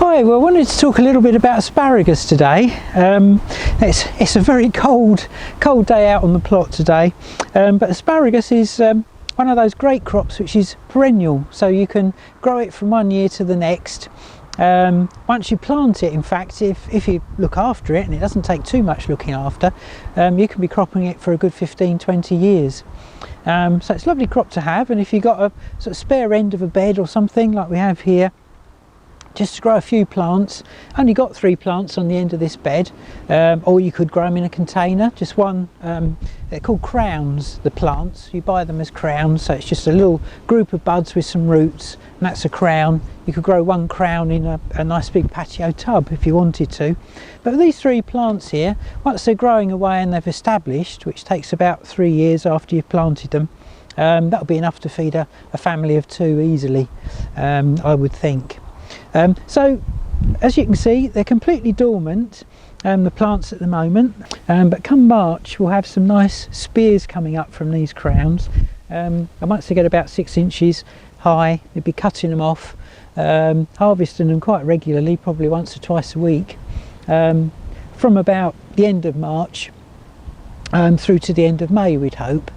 Hi, well, I wanted to talk a little bit about asparagus today. It's a very cold day out on the plot today, but asparagus is one of those great crops which is perennial, so you can grow it from one year to the next. Once you plant it, in fact, if you look after it, and it doesn't take too much looking after, you can be cropping it for a good 15-20 years. So it's a lovely crop to have, and if you've got a sort of spare end of a bed or something like we have here, just to grow a few plants. Only got 3 plants on the end of this bed, or you could grow them in a container, just one. They're called crowns, the plants. You buy them as crowns, so it's just a little group of buds with some roots, and that's a crown. You could grow one crown in a nice big patio tub if you wanted to. But these 3 plants here, once they're growing away and they've established, which takes about 3 years after you've planted them, that'll be enough to feed a family of 2 easily, I would think. So as you can see, they're completely dormant, the plants at the moment, but come March we'll have some nice spears coming up from these crowns, and once they get about 6 inches high, you'll be cutting them off, harvesting them quite regularly, probably once or twice a week, from about the end of March through to the end of May, we'd hope.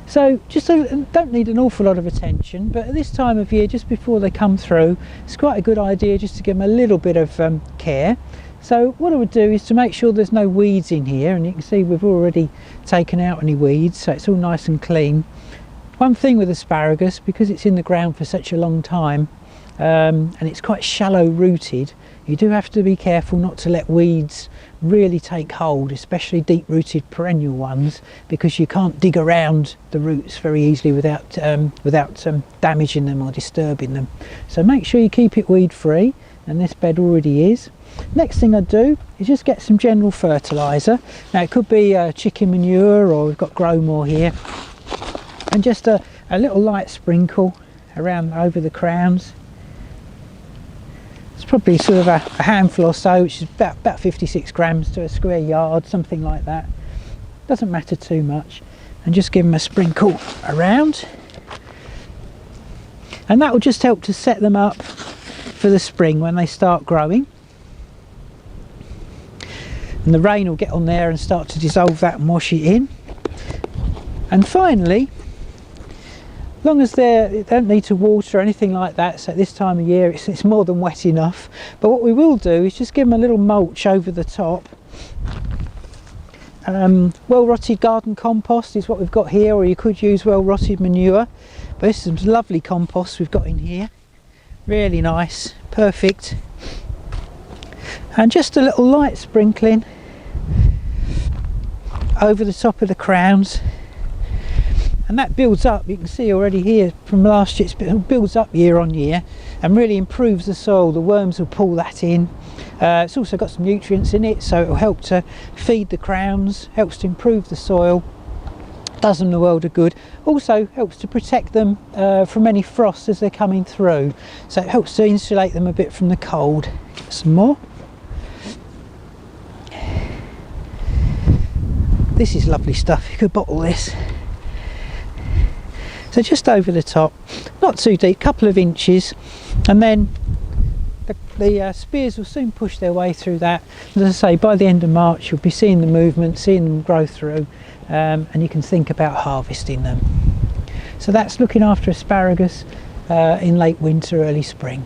So just don't need an awful lot of attention, but at this time of year, just before they come through, it's quite a good idea just to give them a little bit of care. So what I would do is to make sure there's no weeds in here, and you can see we've already taken out any weeds, so it's all nice and clean. One thing with asparagus, because it's in the ground for such a long time, and it's quite shallow rooted, you do have to be careful not to let weeds really take hold, especially deep rooted perennial ones, because you can't dig around the roots very easily without damaging them or disturbing them. So make sure you keep it weed free, and this bed already is. Next thing I do is just get some general fertiliser. Now it could be chicken manure, or we've got grow more here, and just a little light sprinkle around over the crowns. It's probably sort of a handful or so, which is about 56 grams to a square yard, something like that. Doesn't matter too much. And just give them a sprinkle around, and that will just help to set them up for the spring when they start growing. And the rain will get on there and start to dissolve that and wash it in. And finally, as long as they don't need to water or anything like that, so at this time of year it's more than wet enough. But what we will do is just give them a little mulch over the top. Well rotted garden compost is what we've got here, or you could use well rotted manure. But this is some lovely compost we've got in here, really nice, perfect. And just a little light sprinkling over the top of the crowns. And that builds up, you can see already here from last year, it builds up year on year and really improves the soil. The worms will pull that in. It's also got some nutrients in it, so it will help to feed the crowns, helps to improve the soil, does them the world of good. Also helps to protect them from any frost as they're coming through. So it helps to insulate them a bit from the cold. Get some more. This is lovely stuff, you could bottle this. So just over the top, not too deep, couple of inches, and then the spears will soon push their way through that. As I say, by the end of March you'll be seeing the movement, seeing them grow through, and you can think about harvesting them. So that's looking after asparagus in late winter, early spring.